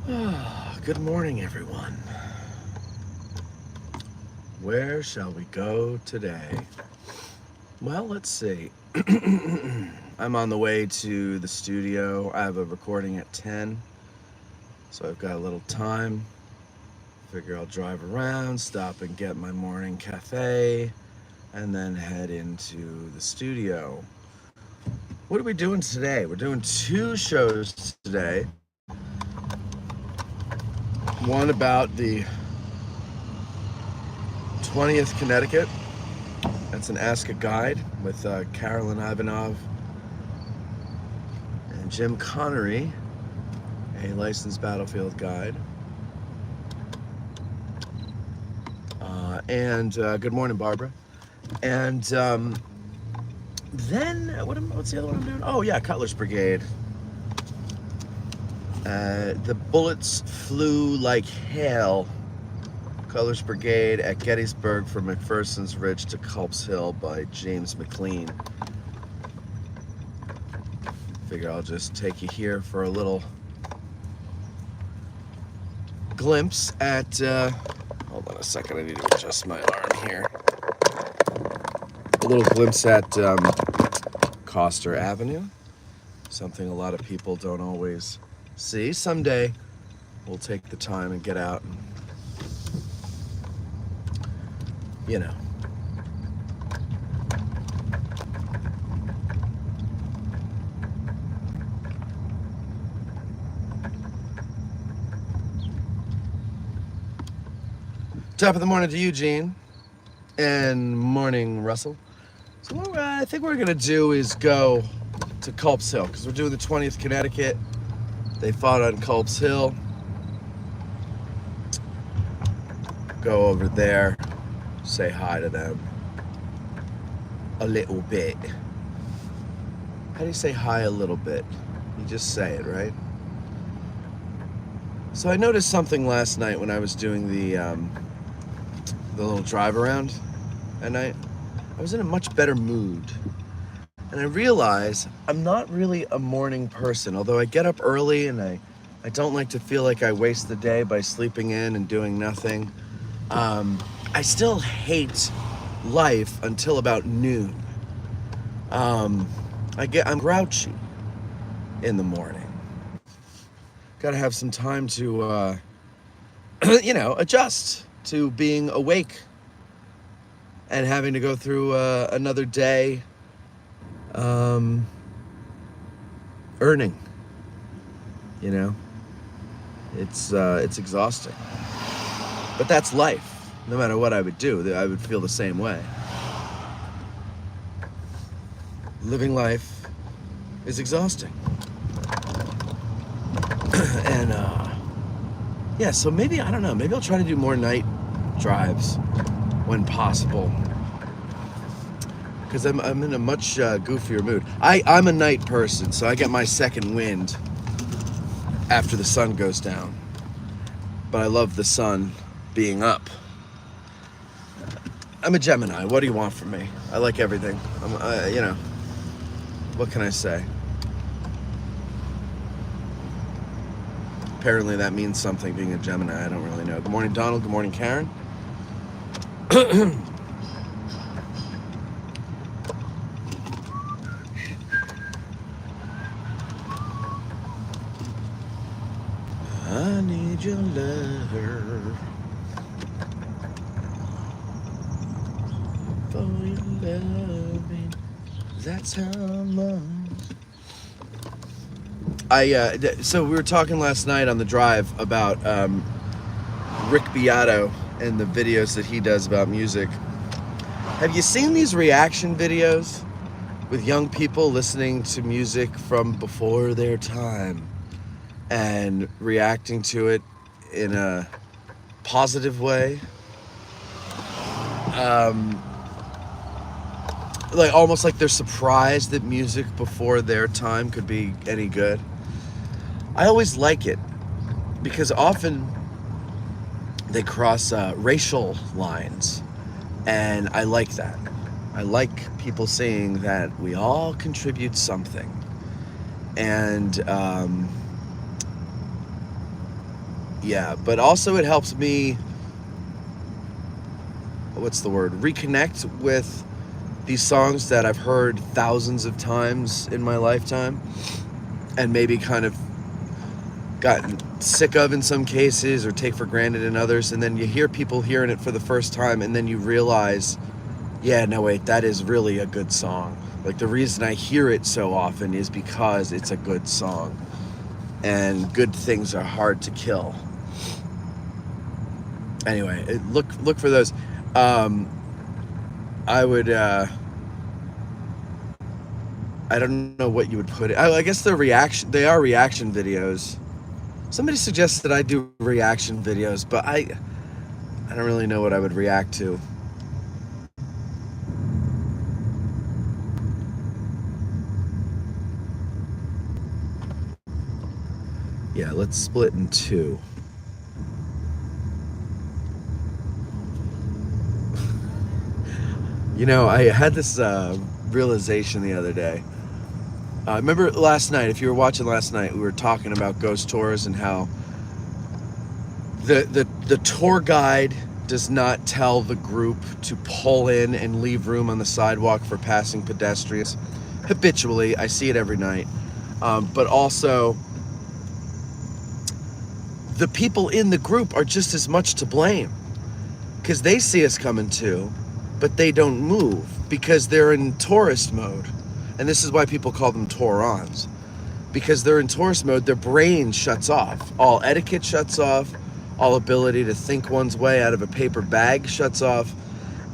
Good morning, everyone. Where shall we go today? Well, let's see. I'm on the way to the studio. I have a recording at 10, so I've got a little time. Figure I'll drive around, stop and get my morning cafe, and then head into the studio. What are we doing today? We're doing two shows today. One about the 20th Connecticut. That's an Ask a Guide with Carolyn Ivanov and Jim Connery, a licensed battlefield guide. Good morning, Barbara. And then, what's the other one I'm doing? Oh, yeah, Cutler's Brigade. The bullets flew like hail. Cutler's Brigade at Gettysburg from McPherson's Ridge to Culp's Hill by James McLean. Figure I'll just take you here for a little glimpse at, hold on a second, I need to adjust my alarm here. A little glimpse at Coster Avenue, something a lot of people don't always see. Someday we'll take the time and get out and, you know. Top of the morning to you, Gene, and morning, Russell. So what I think we're gonna do is go to Culp's Hill, because we're doing the 20th Connecticut. They fought on Culp's Hill. Go over there, say hi to them a little bit. How do you say hi a little bit? You just say it, right? So I noticed something last night when I was doing the little drive around at night. I was in a much better mood. And I realized I'm not really a morning person, although I get up early and I don't like to feel like I waste the day by sleeping in and doing nothing. I still hate life until about noon. I'm grouchy in the morning. Gotta have some time to, adjust to being awake and having to go through another day earning. You know, it's exhausting, but that's life. No matter what I would do, I would feel the same way. Living life is exhausting. And so maybe, I don't know, maybe I'll try to do more night drives when possible, because I'm in a much goofier mood. I'm a night person, so I get my second wind after the sun goes down, but I love the sun being up. I'm a Gemini. What do you want from me? I like everything. What can I say? Apparently that means something, being a Gemini. I don't really know. Good morning, Donald. Good morning, Karen. I need your love. For your loving. That's how much. So we were talking last night on the drive about Rick Beato and the videos that he does about music. Have you seen these reaction videos with young people listening to music from before their time and reacting to it in a positive way? Like almost like they're surprised that music before their time could be any good. I always like it because often they cross racial lines, and I like that. I like people saying that we all contribute something, and Yeah, but also it helps me, what's the word, reconnect with these songs that I've heard thousands of times in my lifetime and maybe kind of gotten sick of in some cases or take for granted in others. And then you hear people hearing it for the first time and then you realize, yeah, no, wait, that is really a good song. Like, the reason I hear it so often is because it's a good song. And good things are hard to kill. Anyway, look for those. I would, I don't know what you would put it. I guess they are reaction videos. Somebody suggested I do reaction videos, but I don't really know what I would react to. Yeah, let's split in two. You know, I had this realization the other day. Remember last night, if you were watching last night, we were talking about ghost tours and how the tour guide does not tell the group to pull in and leave room on the sidewalk for passing pedestrians. Habitually, I see it every night. But also, the people in the group are just as much to blame because they see us coming too, but they don't move because they're in tourist mode. And this is why people call them tour-ons, because they're in tourist mode. Their brain shuts off. All etiquette shuts off. All ability to think one's way out of a paper bag shuts off.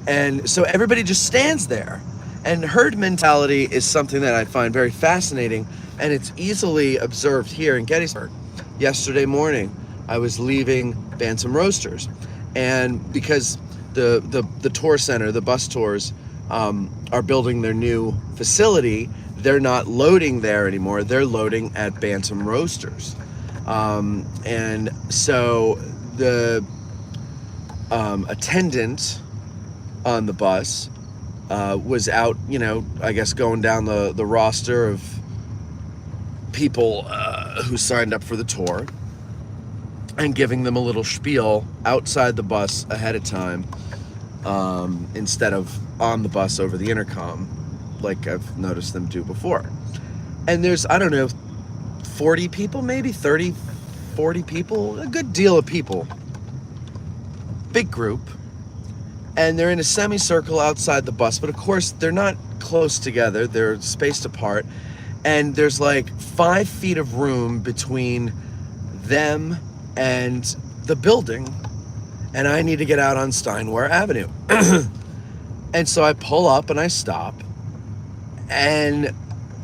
And so everybody just stands there. And herd mentality is something that I find very fascinating, and it's easily observed here in Gettysburg. Yesterday morning, I was leaving Bantam Roasters, and because the tour center, the bus tours, are building their new facility, they're not loading there anymore. They're loading at Bantam Roasters. And so the attendant on the bus was out, you know, I guess going down the roster of people who signed up for the tour and giving them a little spiel outside the bus ahead of time, instead of on the bus over the intercom like I've noticed them do before. And there's, I don't know, 40 people, maybe 30, 40 people, a good deal of people, big group, and they're in a semicircle outside the bus, but of course they're not close together, they're spaced apart, and there's like 5 feet of room between them and the building, and I need to get out on Steinway Avenue. And so I pull up and I stop, and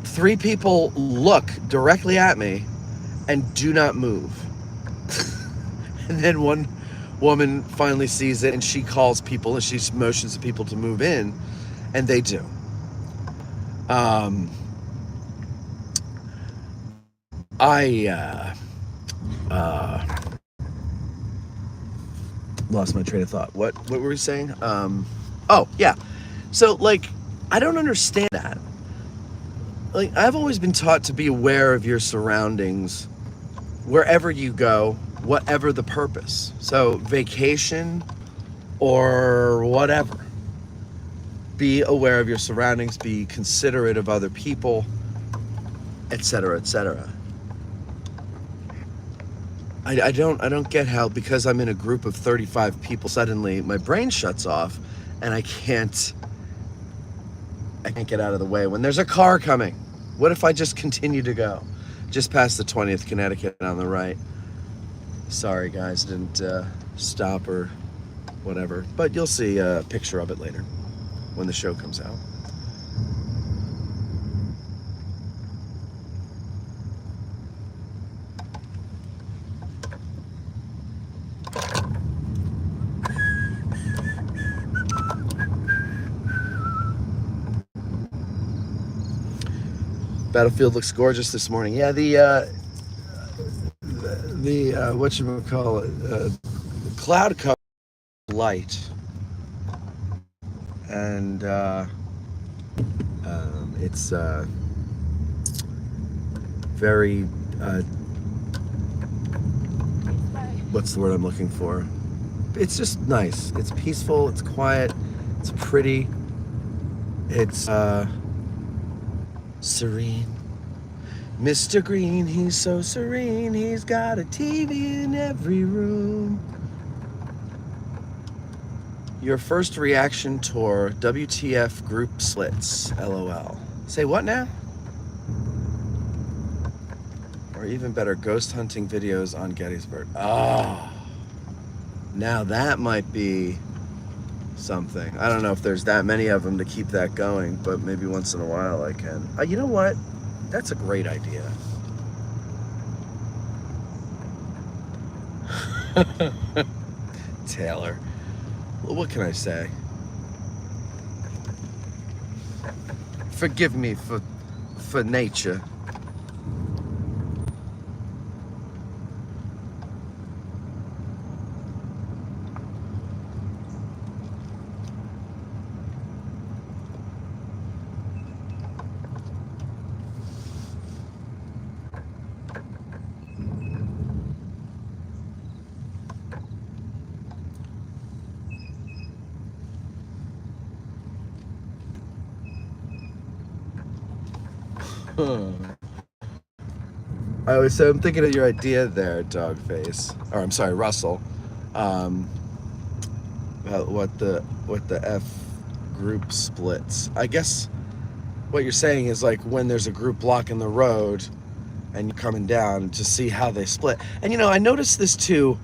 3 people look directly at me and do not move. And then one woman finally sees it and she calls people and she motions to people to move in, and they do. I lost my train of thought. What were we saying? Oh yeah. So like, I don't understand that. Like, I've always been taught to be aware of your surroundings wherever you go, whatever the purpose. So vacation or whatever. Be aware of your surroundings, be considerate of other people, etc., etc. I don't get how, because I'm in a group of 35 people, suddenly my brain shuts off and I can't get out of the way when there's a car coming. What if I just continue to go? Just past the 20th Connecticut on the right. Sorry guys, didn't stop or whatever, but you'll see a picture of it later when the show comes out. Battlefield looks gorgeous this morning. Yeah, the whatchamacallit, cloud cover light, and it's very what's the word I'm looking for? It's just nice. It's peaceful, it's quiet, it's pretty, it's serene. Mr. Green, he's so serene, he's got a TV in every room. Your first reaction tour, WTF group splits, LOL. Say what now? Or even better, ghost hunting videos on Gettysburg. Oh, now that might be something. I don't know if there's that many of them to keep that going, but maybe once in a while I can. You know what? That's a great idea. Taylor. Well, what can I say? Forgive me for nature. I'm thinking of your idea there, Dogface. Or I'm sorry, Russell. About what the F group splits. I guess what you're saying is like when there's a group blocking the road and you're coming down to see how they split. And you know, I noticed this too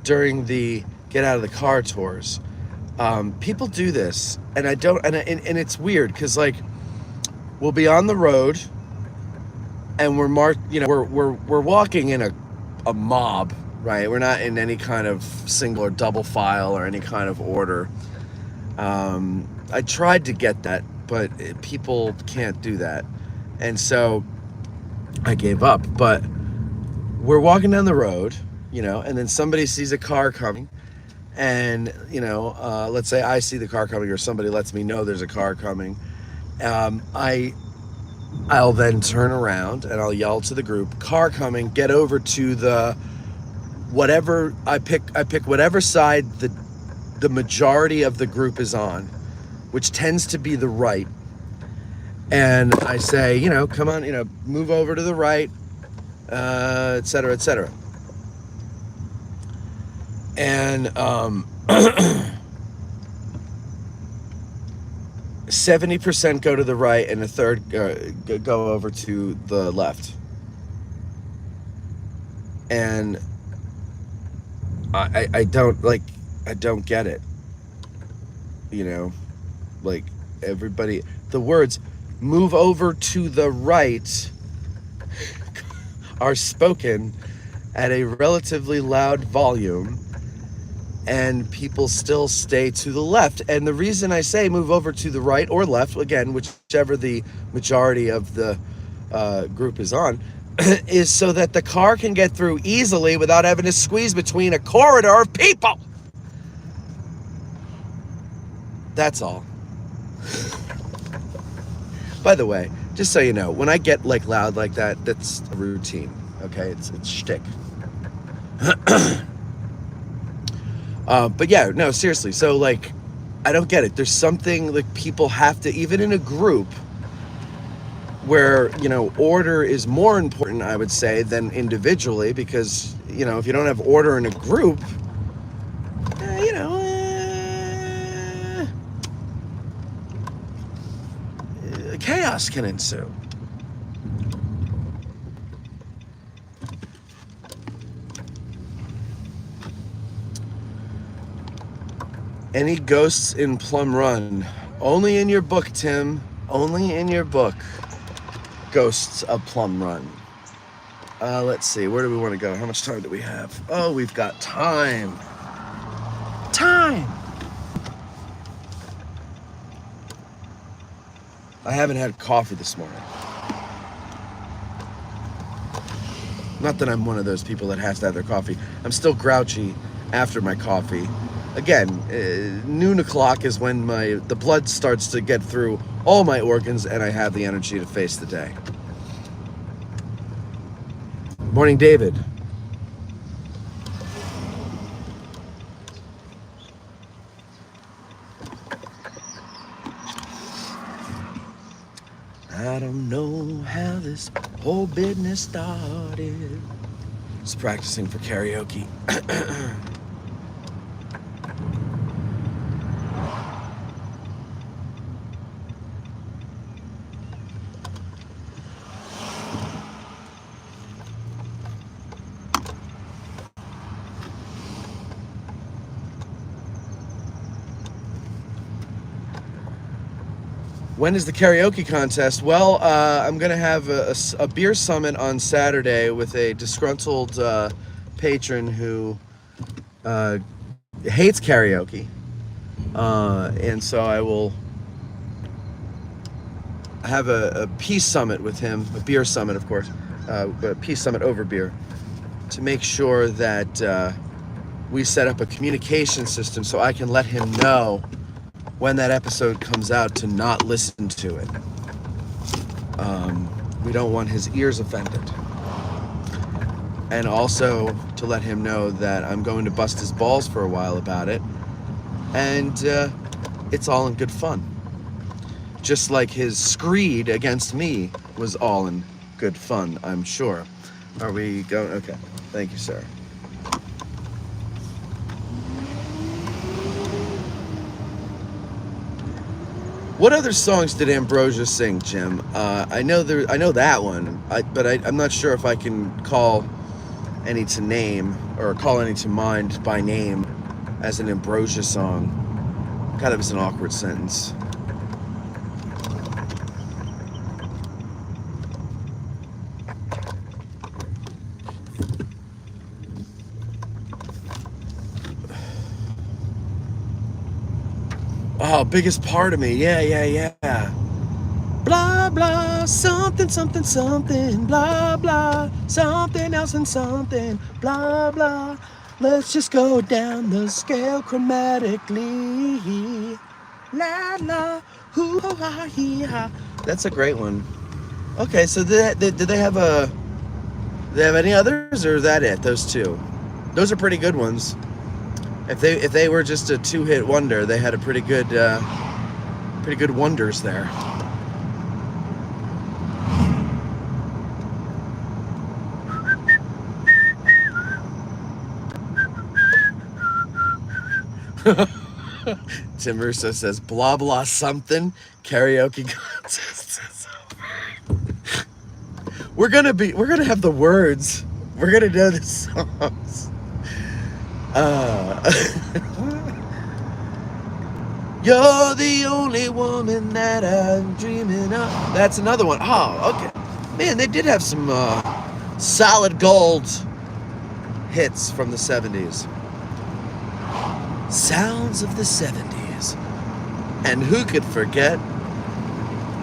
during the get out of the car tours. People do this, and I don't, and it's weird because like we'll be on the road. And we're we're walking in a mob, right? We're not in any kind of single or double file or any kind of order. I tried to get that, but people can't do that. And so I gave up. But we're walking down the road, you know, and then somebody sees a car coming. And, you know, let's say I see the car coming or somebody lets me know there's a car coming. I'll then turn around and I'll yell to the group, car coming, get over to the whatever I pick whatever side the majority of the group is on, which tends to be the right. And I say, you know, come on, you know, move over to the right, et cetera, et cetera. And 70% go to the right and a third go over to the left. And I don't get it. You know, like everybody, the words move over to the right are spoken at a relatively loud volume, and people still stay to the left. And the reason I say move over to the right or left, again, whichever the majority of the group is on, is so that the car can get through easily without having to squeeze between a corridor of people. That's all. By the way, just so you know, when I get like loud like that, that's a routine. Okay, it's shtick. But yeah, no, seriously. So like, I don't get it. There's something like people have to, even in a group where, you know, order is more important, I would say, than individually, because, you know, if you don't have order in a group, you know, chaos can ensue. Any ghosts in Plum Run? Only in your book, Tim. Only in your book. Ghosts of Plum Run. Let's see. Where do we want to go? How much time do we have? Oh, we've got time. Time! I haven't had coffee this morning. Not that I'm one of those people that has to have their coffee. I'm still grouchy after my coffee. Again, noon o'clock is when the blood starts to get through all my organs and I have the energy to face the day. Morning, David. I don't know how this whole business started. Just practicing for karaoke. When is the karaoke contest? Well, I'm going to have a beer summit on Saturday with a disgruntled patron who hates karaoke. And so I will have a peace summit with him, a beer summit, of course, a peace summit over beer, to make sure that we set up a communication system so I can let him know when that episode comes out to not listen to it. We don't want his ears offended. And also to let him know that I'm going to bust his balls for a while about it. And it's all in good fun. Just like his screed against me was all in good fun, I'm sure. Are we going? Okay. Thank you, sir. What other songs did Ambrosia sing, Jim? I know that one, but I'm not sure if I can call any to name or call any to mind by name as an Ambrosia song. God, that was an awkward sentence. Oh, biggest part of me. Yeah. Blah, blah, something, something, something, blah, blah, something else and something, blah, blah. Let's just go down the scale chromatically. La, la, hoo, ha, hee, ha. That's a great one. Okay, so did they have any others, or is that it? Those two? Those are pretty good ones. If they were just a two-hit wonder, they had a pretty good wonders there. Tim Russo says, blah blah something, karaoke contest. We're gonna have the words. We're gonna know the songs. You're the only woman that I'm dreaming of. That's another one. Oh, okay. Man, they did have some solid gold hits from the 70s. Sounds of the 70s. And who could forget?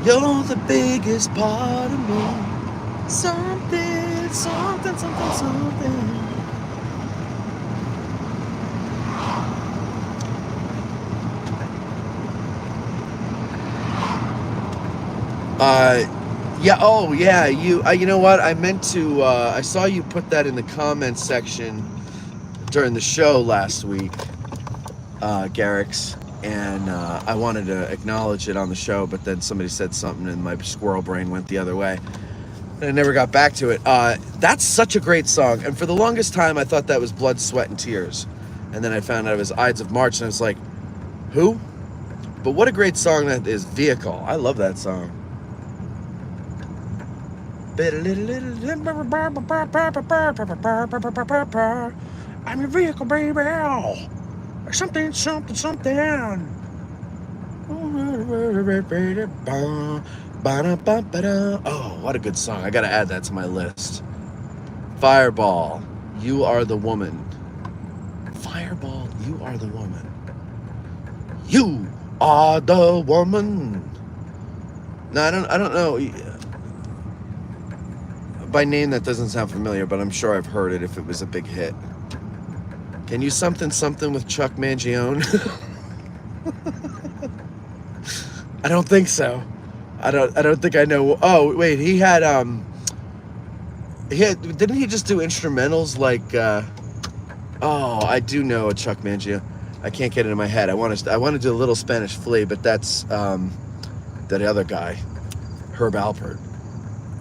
You're the biggest part of me. Something, something, something, something. Yeah. You know what? I meant to. I saw you put that in the comments section during the show last week, Garrix, and I wanted to acknowledge it on the show, but then somebody said something, and my squirrel brain went the other way, and I never got back to it. That's such a great song, and for the longest time, I thought that was Blood, Sweat, and Tears, and then I found out it was Ides of March, and I was like, who? But what a great song that is, Vehicle. I love that song. I'm your vehicle, baby. Something, something, something. Oh, what a good song. I gotta add that to my list. Fireball, You Are the Woman. Fireball, You Are the Woman. You are the woman. No, I don't know. By name, that doesn't sound familiar, but I'm sure I've heard it if it was a big hit. Can you something with Chuck Mangione? I don't think so. I don't think I know. Oh wait, didn't he just do instrumentals like? I do know a Chuck Mangione. I can't get it in my head. I want to do a Little Spanish Flea, but that's that other guy. Herb Alpert.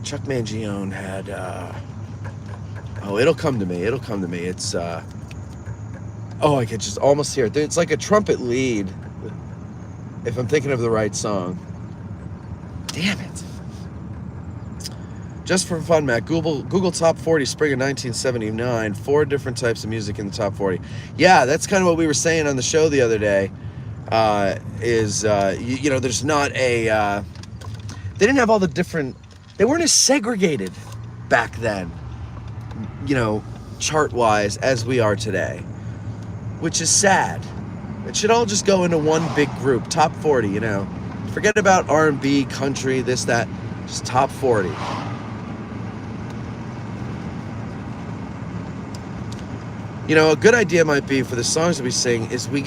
Chuck Mangione had, it'll come to me. It'll come to me. It's, I could just almost hear it. It's like a trumpet lead, if I'm thinking of the right song. Damn it. Just for fun, Matt, Google Top 40 spring of 1979, 4 different types of music in the top 40. Yeah, that's kind of what we were saying on the show the other day, there's not a, they didn't have all the different, they weren't as segregated back then, chart-wise as we are today, which is sad. It should all just go into one big group, top 40, Forget about R&B, country, this, that, just top 40. A good idea might be for the songs that we sing is I need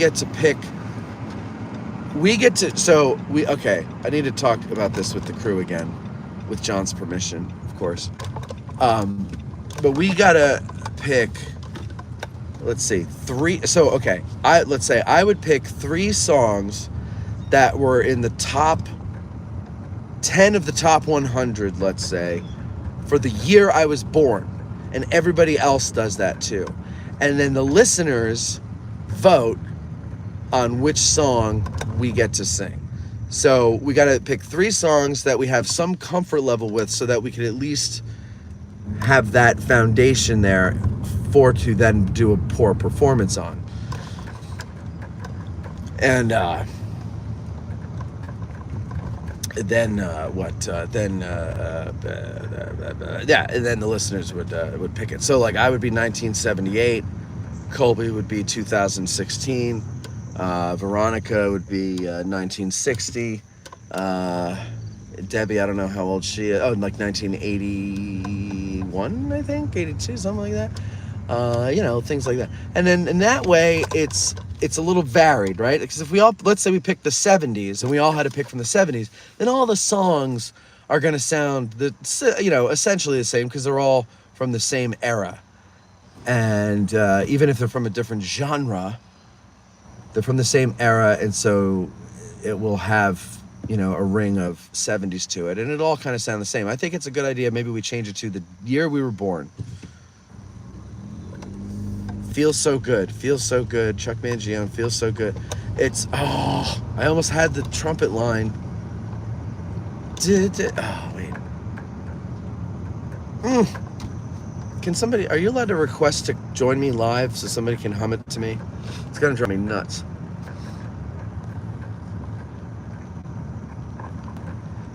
to talk about this with the crew again, with John's permission, of course. But we gotta pick, let's see, 3, let's say I would pick 3 songs that were in the top 10 of the top 100, let's say, for the year I was born, and everybody else does that too. And then the listeners vote on which song we get to sing. So we got to pick 3 songs that we have some comfort level with so that we can at least have that foundation there to then do a poor performance on. And and then the listeners would pick it. So like I would be 1978, Colby would be 2016, Veronica would be 1960, Debbie, I don't know how old she is, like 1981, I think, 82, something like that. Things like that. And then in that way, it's a little varied, right? Because if let's say we pick the 70s and we all had to pick from the 70s, then all the songs are going to sound, essentially the same because they're all from the same era. And even if they're from a different genre, they're from the same era. And so it will have, a ring of 70s to it. And it'll all kind of sound the same. I think it's a good idea. Maybe we change it to the year we were born. Feels so good. Chuck Mangione, feels so good. It's, I almost had the trumpet line. Wait. Can somebody, are you allowed to request to join me live so somebody can hum it to me? It's gonna drive me nuts.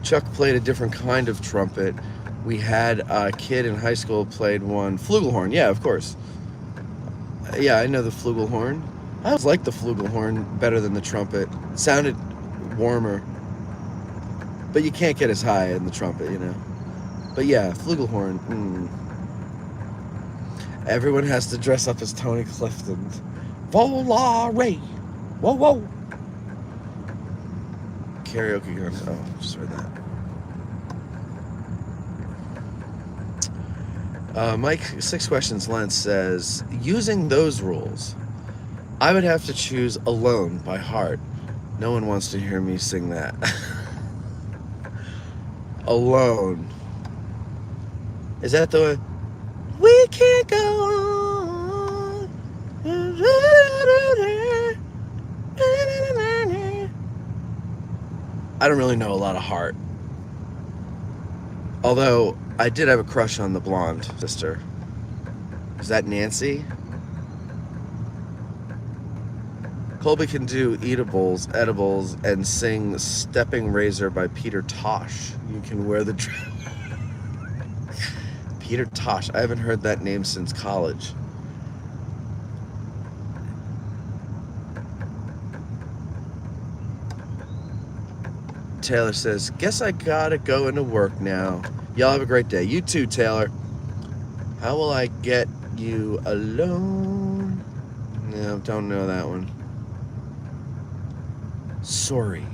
Chuck played a different kind of trumpet. We had a kid in high school played one, flugelhorn, yeah, of course. Yeah, I know the flugelhorn. I always liked the flugelhorn better than the trumpet. It sounded warmer. But you can't get as high in the trumpet, But yeah, flugelhorn. Everyone has to dress up as Tony Clifton. Volare. Whoa, whoa. Karaoke Contest. Oh, just read that. Mike, 6 questions Lent says, using those rules, I would have to choose Alone by Heart. No one wants to hear me sing that. Alone. Is that the one? We can't go on. I don't really know a lot of Heart. Although I did have a crush on the blonde sister. Is that Nancy? Colby can do edibles, and sing Stepping Razor by Peter Tosh. You can wear the dress. Peter Tosh. I haven't heard that name since college. Taylor says, guess I gotta go into work now. Y'all have a great day. You too, Taylor. How will I get you alone? No, don't know that one. Sorry.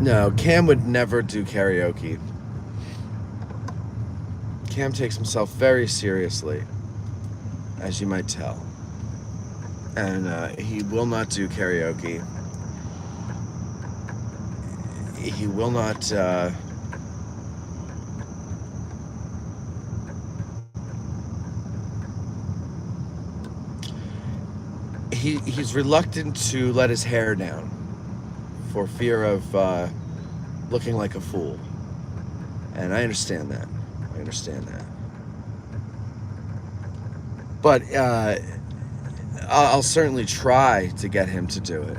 No, Cam would never do karaoke. Cam takes himself very seriously, as you might tell. And he will not do karaoke. He will not... he's reluctant to let his hair down for fear of looking like a fool. And I understand that. But I'll certainly try to get him to do it.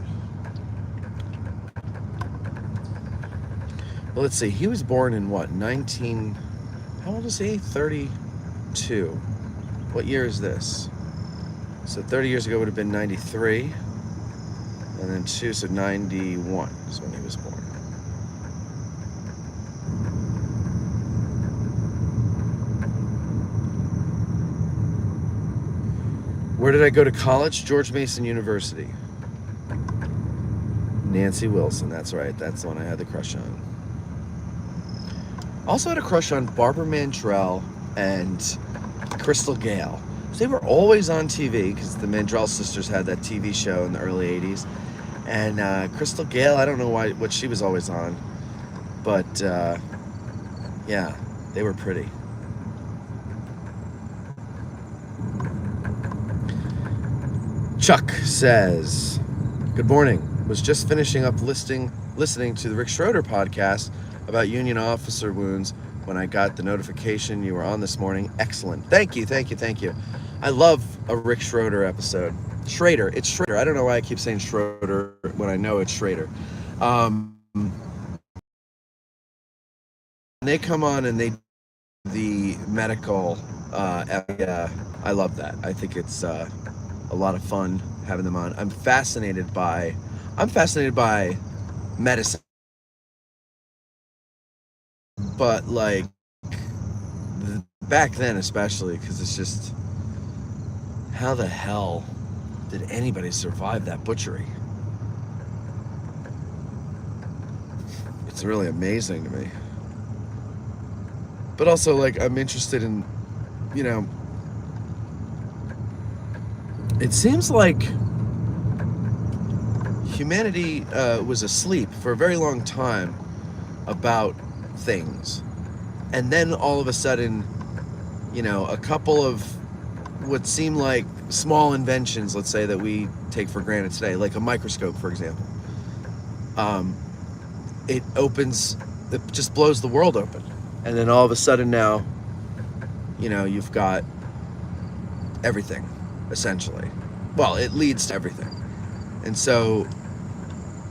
Well, let's see. He was born in what? How old is he? 32. What year is this? So 30 years ago would have been 93. And then 2, so 91 is when he was born. Where did I go to college? George Mason University. Nancy Wilson, that's right. That's the one I had the crush on. Also had a crush on Barbara Mandrell and Crystal Gale. They were always on TV because the Mandrell sisters had that TV show in the early 80s. And Crystal Gale, I don't know what she was always on. But, yeah, they were pretty. Chuck says, good morning. Was just finishing up listening to the Rick Schroeder podcast about Union officer wounds when I got the notification you were on this morning. Excellent. Thank you. I love a Rick Schroeder episode. Schrader. It's Schrader. I don't know why I keep saying Schroeder when I know it's Schrader. They come on and they do the medical area. I love that. I think it's a lot of fun having them on. I'm fascinated by medicine. But like back then especially, because it's just, how the hell did anybody survive that butchery? It's really amazing to me. But also, like, I'm interested in, it seems like humanity was asleep for a very long time about things. And then all of a sudden, a couple of what seem like small inventions, let's say, that we take for granted today, like a microscope, for example, it just blows the world open. And then all of a sudden now, you've got everything, essentially. Well, it leads to everything. And so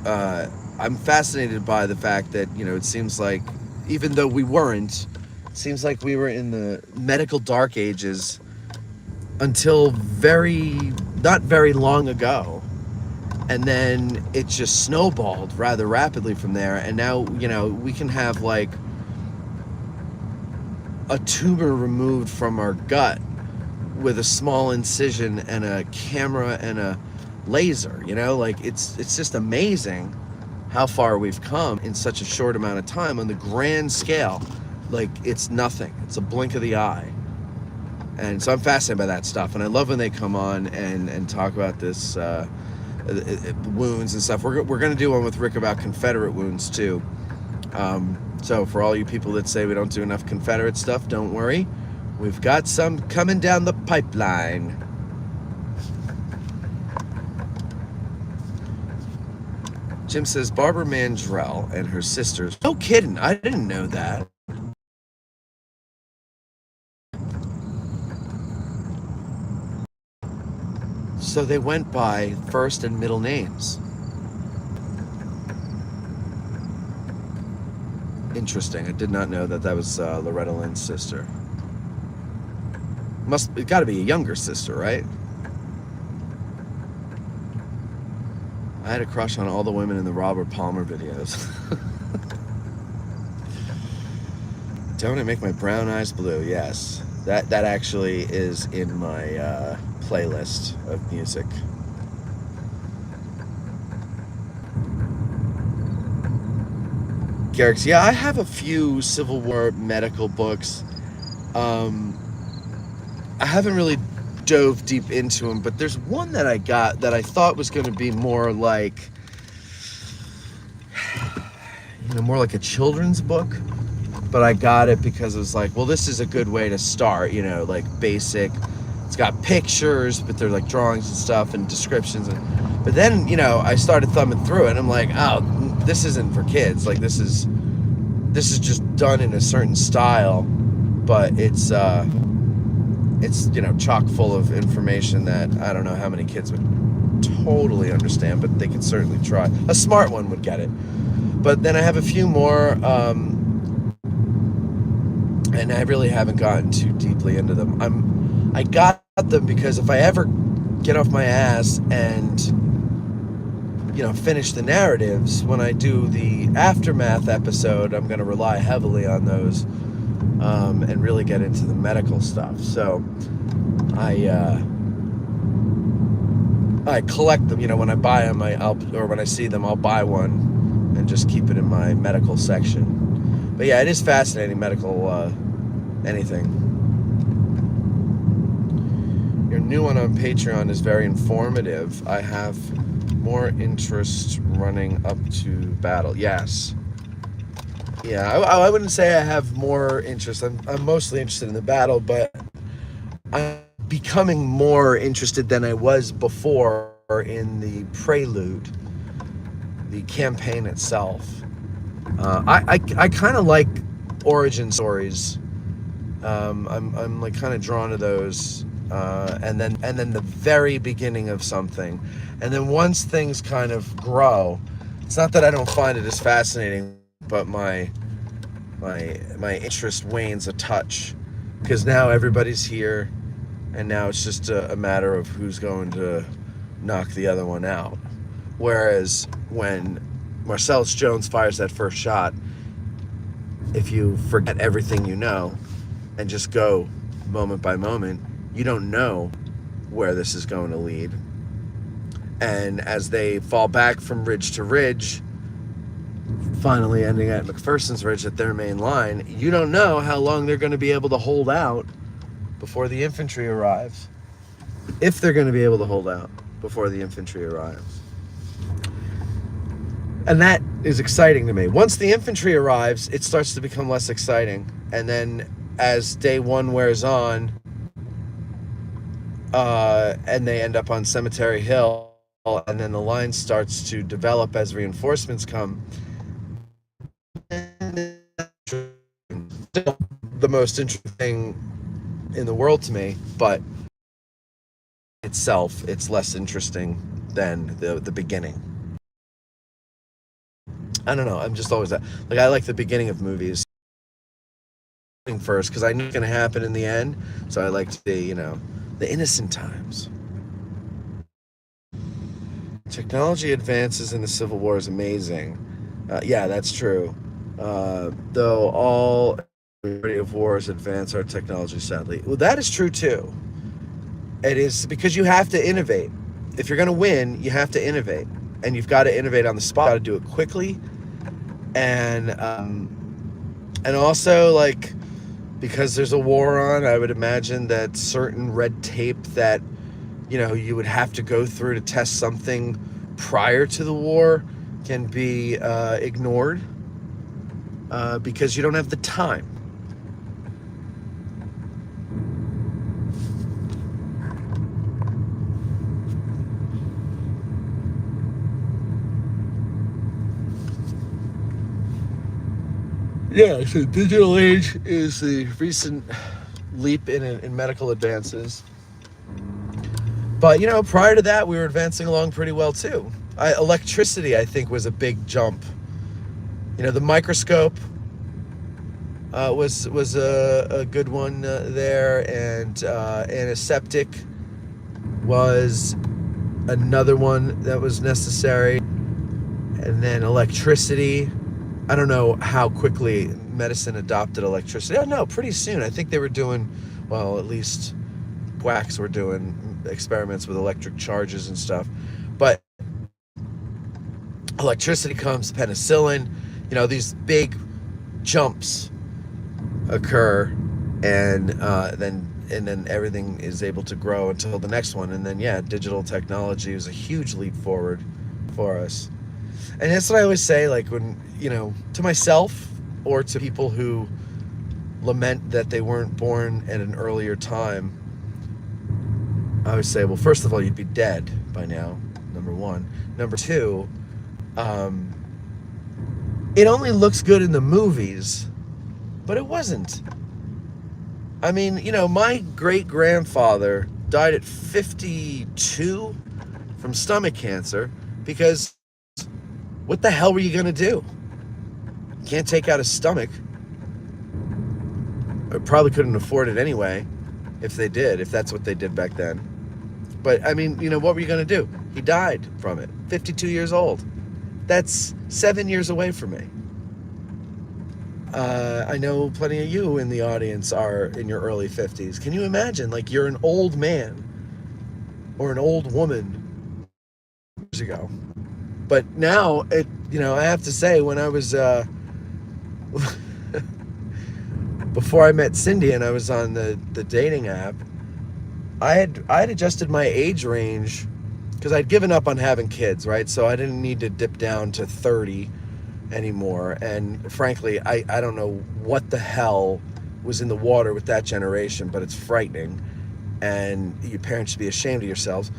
I'm fascinated by the fact that, it seems like, even though we weren't, it seems like we were in the medical dark ages until not very long ago. And then it just snowballed rather rapidly from there. And now, we can have like a tumor removed from our gut with a small incision and a camera and a laser, it's just amazing how far we've come in such a short amount of time on the grand scale. Like, it's nothing. It's a blink of the eye. And so I'm fascinated by that stuff. And I love when they come on and talk about this wounds and stuff. We're going to do one with Rick about Confederate wounds too. So for all you people that say we don't do enough Confederate stuff, don't worry. We've got some coming down the pipeline. Jim says Barbara Mandrell and her sisters. No kidding. I didn't know that. So they went by first and middle names. Interesting. I did not know that was Loretta Lynn's sister. It got to be a younger sister, right? I had a crush on all the women in the Robert Palmer videos. Don't it make my brown eyes blue? Yes. That actually is in my playlist of music. Garrick's. Yeah, I have a few Civil War medical books. Um, I haven't really dove deep into them, but there's one that I got that I thought was going to be more like, more like a children's book. But I got it because it was like, well, this is a good way to start, like basic. It's got pictures, but they're like drawings and stuff and descriptions. But then, I started thumbing through it and I'm like, oh, this isn't for kids. Like this is just done in a certain style, but it's chock full of information that I don't know how many kids would totally understand, but they could certainly try. A smart one would get it. But then I have a few more, and I really haven't gotten too deeply into them. I got them because if I ever get off my ass and finish the narratives, when I do the aftermath episode, I'm going to rely heavily on those and really get into the medical stuff. So I collect them. When I buy them, or when I see them, I'll buy one and just keep it in my medical section. But yeah, it is fascinating, medical anything. Your new one on Patreon is very informative. I have more interest running up to battle. Yes. Yeah, I wouldn't say I have more interest. I'm mostly interested in the battle, but I'm becoming more interested than I was before in the prelude, the campaign itself. I kind of like origin stories. I'm like kind of drawn to those, and then the very beginning of something, and then once things kind of grow, it's not that I don't find it as fascinating, but my interest wanes a touch because now everybody's here, and now it's just a matter of who's going to knock the other one out. Whereas when Marcellus Jones fires that first shot, if you forget everything you know and just go moment by moment, you don't know where this is going to lead. And as they fall back from ridge to ridge, finally ending at McPherson's Ridge at their main line, you don't know how long they're going to be able to hold out before the infantry arrives. If they're going to be able to hold out before the infantry arrives. And that is exciting to me. Once the infantry arrives, it starts to become less exciting. And then as day one wears on, and they end up on Cemetery Hill, and then the line starts to develop as reinforcements come, the most interesting thing in the world to me, but itself, it's less interesting than the beginning. I don't know. I'm just always that. Like, I like the beginning of movies first because I know it's going to happen in the end. So I like to see, the innocent times. Technology advances in the Civil War is amazing. Yeah, that's true. Though all of wars advance our technology, sadly. Well, that is true too. It is because you have to innovate. If you're going to win, you have to innovate. And you've got to innovate on the spot. You've got to do it quickly. And also, like, because there's a war on, I would imagine that certain red tape that, you would have to go through to test something prior to the war can be ignored because you don't have the time. Yeah, so digital age is the recent leap in medical advances. But, prior to that, we were advancing along pretty well, too. Electricity, I think, was a big jump. The microscope was a good one there, and antiseptic was another one that was necessary. And then electricity. I don't know how quickly medicine adopted electricity. Oh, no, pretty soon. I think they were doing, well, at least quacks were doing experiments with electric charges and stuff. But electricity comes, penicillin, these big jumps occur, and then everything is able to grow until the next one, and then digital technology is a huge leap forward for us. And that's what I always say, like, when to myself or to people who lament that they weren't born at an earlier time. I always say, well, first of all, you'd be dead by now, number one. Number two, it only looks good in the movies, but it wasn't. I mean, my great-grandfather died at 52 from stomach cancer because what the hell were you going to do? You can't take out his stomach. I probably couldn't afford it anyway, if that's what they did back then. But, I mean, what were you going to do? He died from it, 52 years old. That's 7 years away from me. I know plenty of you in the audience are in your early 50s. Can you imagine, like, you're an old man or an old woman years ago? But now, I have to say, when I was, before I met Cindy and I was on the dating app, I had adjusted my age range because I'd given up on having kids, right? So I didn't need to dip down to 30 anymore. And frankly, I don't know what the hell was in the water with that generation, but it's frightening. And your parents should be ashamed of yourselves.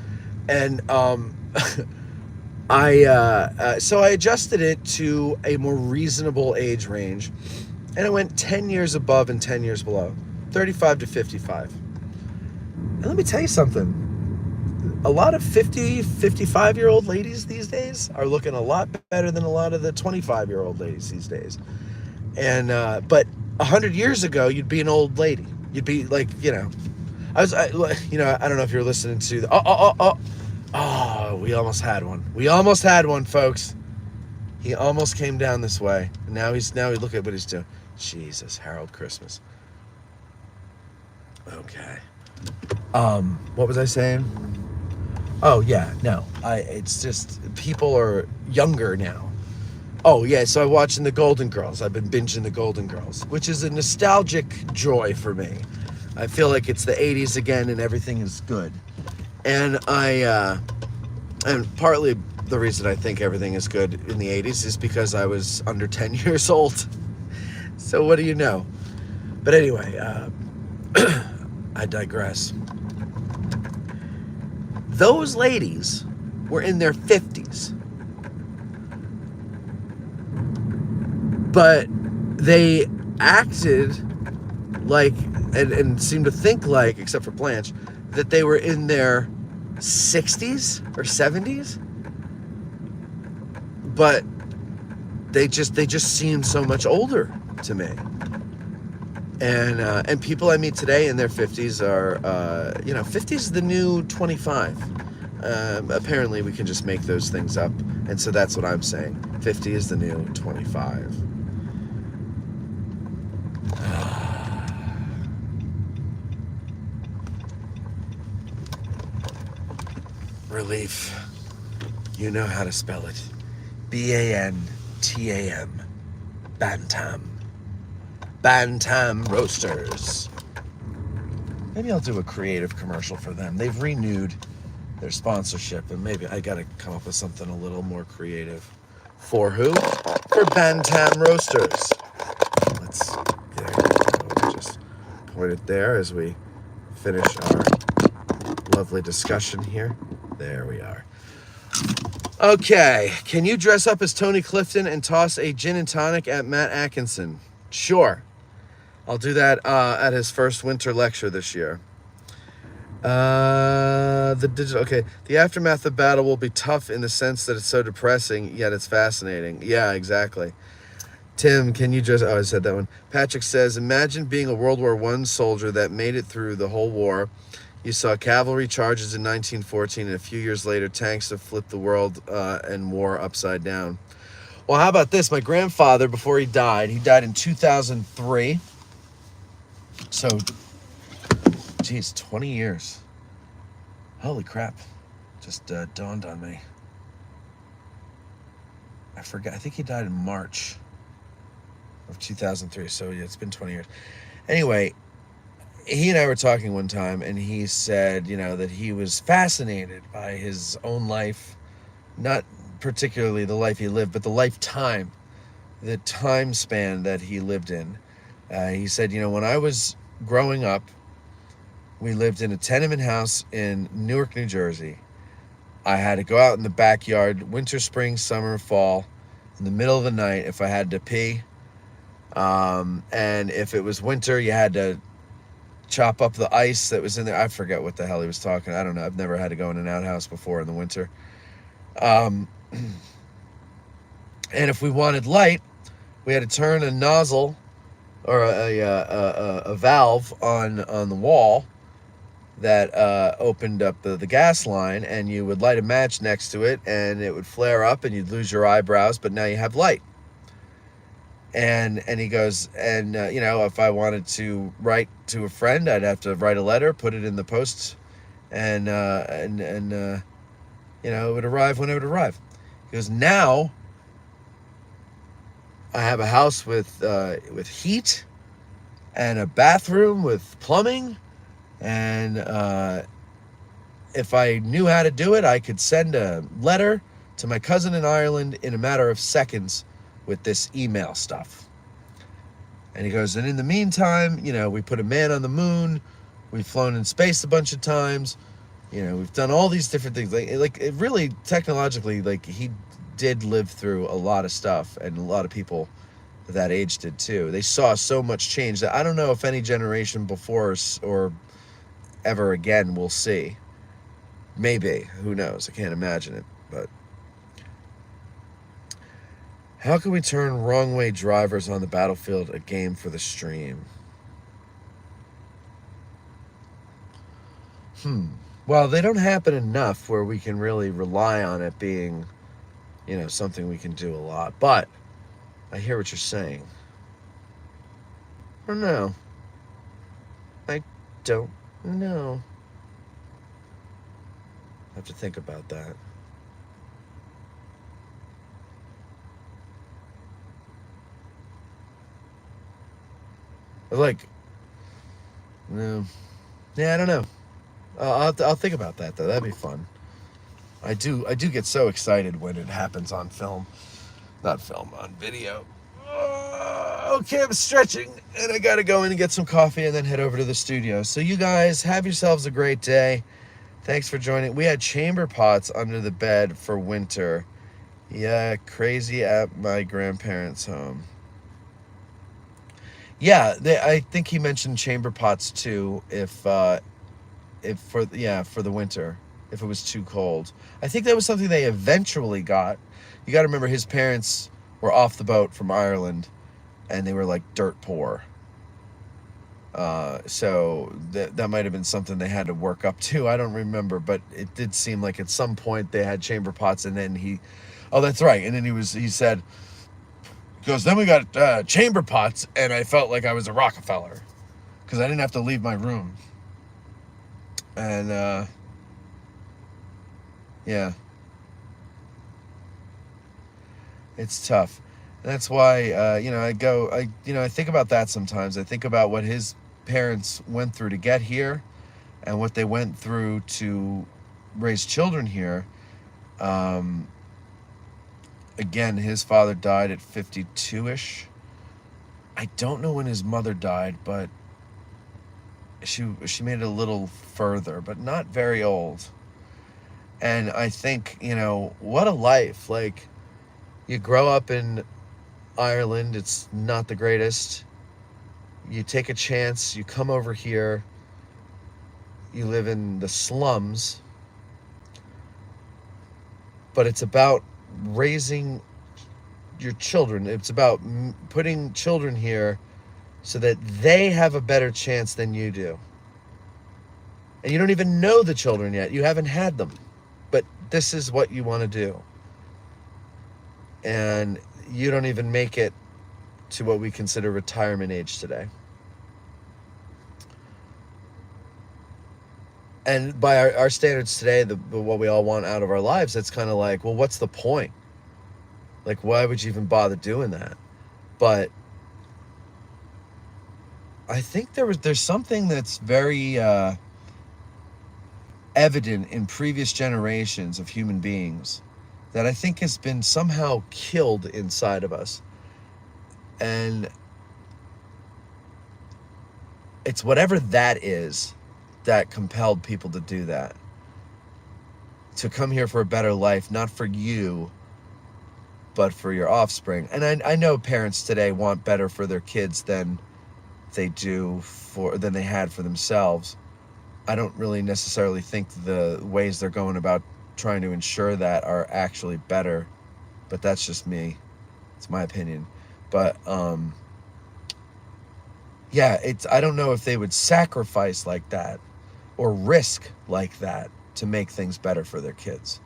And so I adjusted it to a more reasonable age range. And I went 10 years above and 10 years below, 35 to 55. And let me tell you something. A lot of 50, 55-year-old ladies these days are looking a lot better than a lot of the 25-year-old ladies these days. And but 100 years ago, you'd be an old lady. You'd be like, I don't know if you're listening to the, we almost had one. We almost had one, folks. He almost came down this way. And now he look at what he's doing. Jesus, Harold Christmas. Okay. What was I saying? Oh yeah, no. It's just people are younger now. Oh yeah, so I'm watching the Golden Girls. I've been binging the Golden Girls, which is a nostalgic joy for me. I feel like it's the 80s again and everything is good. And and partly the reason I think everything is good in the 80s is because I was under 10 years old. So what do you know? But anyway, I digress. Those ladies were in their 50s. But they acted like, and seemed to think like, except for Blanche, that they were in their 60s or 70s. But they just seem so much older to me. And people I meet today in their 50s are, 50s is the new 25. Apparently we can just make those things up. And so that's what I'm saying. 50 is the new 25. Relief. You know how to spell it. Bantam. Bantam. Bantam Roasters. Maybe I'll do a creative commercial for them. They've renewed their sponsorship, and maybe I gotta come up with something a little more creative. For who? For Bantam Roasters. There we go. Just point it there as we finish our lovely discussion here. There we are. Okay, can you dress up as Tony Clifton and toss a gin and tonic at Matt Atkinson? Sure. I'll do that at his first winter lecture this year. The aftermath of battle will be tough in the sense that it's so depressing, yet it's fascinating. Yeah, exactly. Tim, can you just... Oh, I said that one. Patrick says, imagine being a World War I soldier that made it through the whole war. You saw cavalry charges in 1914, and a few years later, tanks have flipped the world and war upside down. Well, how about this? My grandfather, before he died in 2003. So, geez, 20 years. Holy crap. Just dawned on me. I forgot. I think he died in March. of 2003. So yeah, it's been 20 years. Anyway, he and I were talking one time, and he said, that he was fascinated by his own life, not particularly the life he lived, but the time span that he lived in. He said, when I was growing up, we lived in a tenement house in Newark, New Jersey. I had to go out in the backyard, winter, spring, summer, fall, in the middle of the night if I had to pee. And if it was winter, you had to chop up the ice that was in there. I forget what the hell he was talking. I don't know. I've never had to go in an outhouse before in the winter. And if we wanted light, we had to turn a nozzle or a valve on the wall that opened up the gas line, and you would light a match next to it, and it would flare up, and you'd lose your eyebrows, but now you have light. And he goes, and if I wanted to write to a friend, I'd have to write a letter, put it in the post, and it would arrive when it would arrive. He goes, now I have a house with heat and a bathroom with plumbing, and if I knew how to do it, I could send a letter to my cousin in Ireland in a matter of seconds with this email stuff. And he goes, and in the meantime, we put a man on the moon, we've flown in space a bunch of times, we've done all these different things. Like it really, technologically, he did live through a lot of stuff, and a lot of people that age did too. They saw so much change that I don't know if any generation before us or ever again will see. Maybe, who knows? I can't imagine it, but how can we turn wrong way drivers on the battlefield a game for the stream? Well, they don't happen enough where we can really rely on it being, something we can do a lot. But I hear what you're saying. I don't know. I don't know. I have to think about that. No. Yeah, I don't know. I'll think about that though. That'd be fun. I do get so excited when it happens on film, not film, on video. Okay, I'm stretching, and I gotta go in and get some coffee and then head over to the studio. So you guys have yourselves a great day. Thanks for joining. We had chamber pots under the bed for winter. Yeah, crazy at my grandparents' home. Yeah, I think he mentioned chamber pots too. If for the winter, if it was too cold. I think that was something they eventually got. You got to remember, his parents were off the boat from Ireland, and they were like dirt poor. So that might have been something they had to work up to. I don't remember, but it did seem like at some point they had chamber pots, and then oh, that's right. And then he said, goes, then we got chamber pots, and I felt like I was a Rockefeller because I didn't have to leave my room. And yeah, it's tough. And that's why I think about that sometimes. I think about what his parents went through to get here, and what they went through to raise children here. Again, his father died at 52-ish. I don't know when his mother died, but she made it a little further, but not very old. And I think, what a life. Like, you grow up in Ireland, it's not the greatest. You take a chance, you come over here, you live in the slums, but it's about raising your children. It's about putting children here so that they have a better chance than you do. And you don't even know the children yet. You haven't had them. But this is what you want to do. And you don't even make it to what we consider retirement age today. And by our standards today, what we all want out of our lives, it's kind of like, well, what's the point? Like, why would you even bother doing that? But I think there's something that's very evident in previous generations of human beings that I think has been somehow killed inside of us. And it's whatever that is that compelled people to do that. To come here for a better life, not for you, but for your offspring. And I know parents today want better for their kids than they had for themselves. I don't really necessarily think the ways they're going about trying to ensure that are actually better, but that's just me. It's my opinion. But yeah, I don't know if they would sacrifice like that or risk like that to make things better for their kids.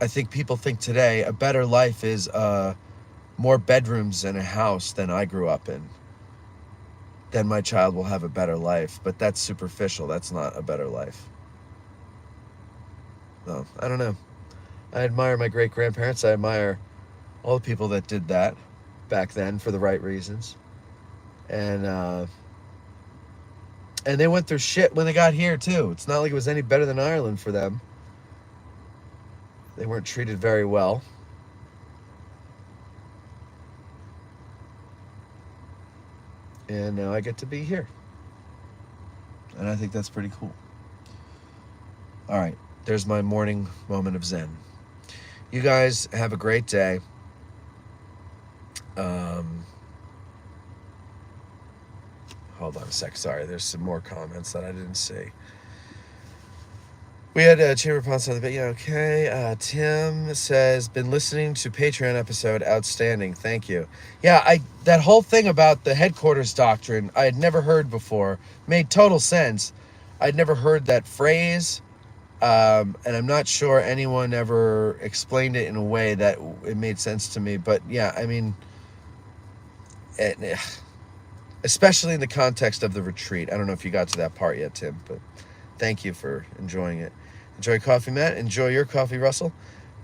I think people think today a better life is more bedrooms in a house than I grew up in. Then my child will have a better life. But that's superficial. That's not a better life. No, I don't know. I admire my great-grandparents. I admire all the people that did that back then for the right reasons. And they went through shit when they got here, too. It's not like it was any better than Ireland for them. They weren't treated very well. And now I get to be here. And I think that's pretty cool. All right. There's my morning moment of Zen. You guys have a great day. Hold on a sec. Sorry, there's some more comments that I didn't see. We had Chamber Ponce on the video. Okay. Tim says, been listening to Patreon episode. Outstanding. Thank you. Yeah, that whole thing about the headquarters doctrine, I had never heard before. Made total sense. I'd never heard that phrase. And I'm not sure anyone ever explained it in a way that it made sense to me. But yeah, I mean, especially in the context of the retreat. I don't know if you got to that part yet, Tim, but thank you for enjoying it. Enjoy coffee, Matt. Enjoy your coffee, Russell.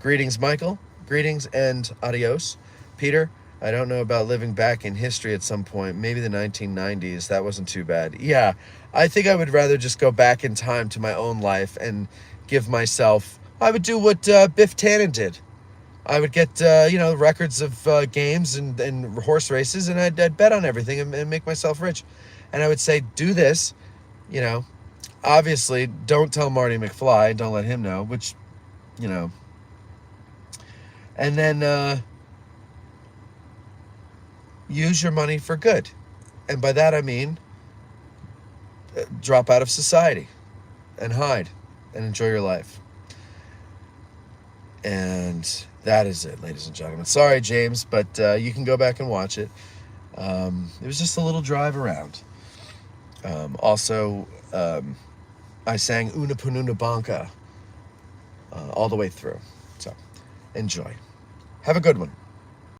Greetings, Michael. Greetings and adios. Peter, I don't know about living back in history at some point. Maybe the 1990s. That wasn't too bad. Yeah, I think I would rather just go back in time to my own life and give myself... I would do what Biff Tannen did. I would get, records of games and horse races, and I'd bet on everything and make myself rich. And I would say, do this, obviously, don't tell Marty McFly. Don't let him know, which, and then use your money for good. And by that I mean drop out of society and hide and enjoy your life. And that is it, ladies and gentlemen. Sorry, James, but you can go back and watch it. It was just a little drive around. Also, I sang Una Pununa Banca all the way through. So, enjoy. Have a good one.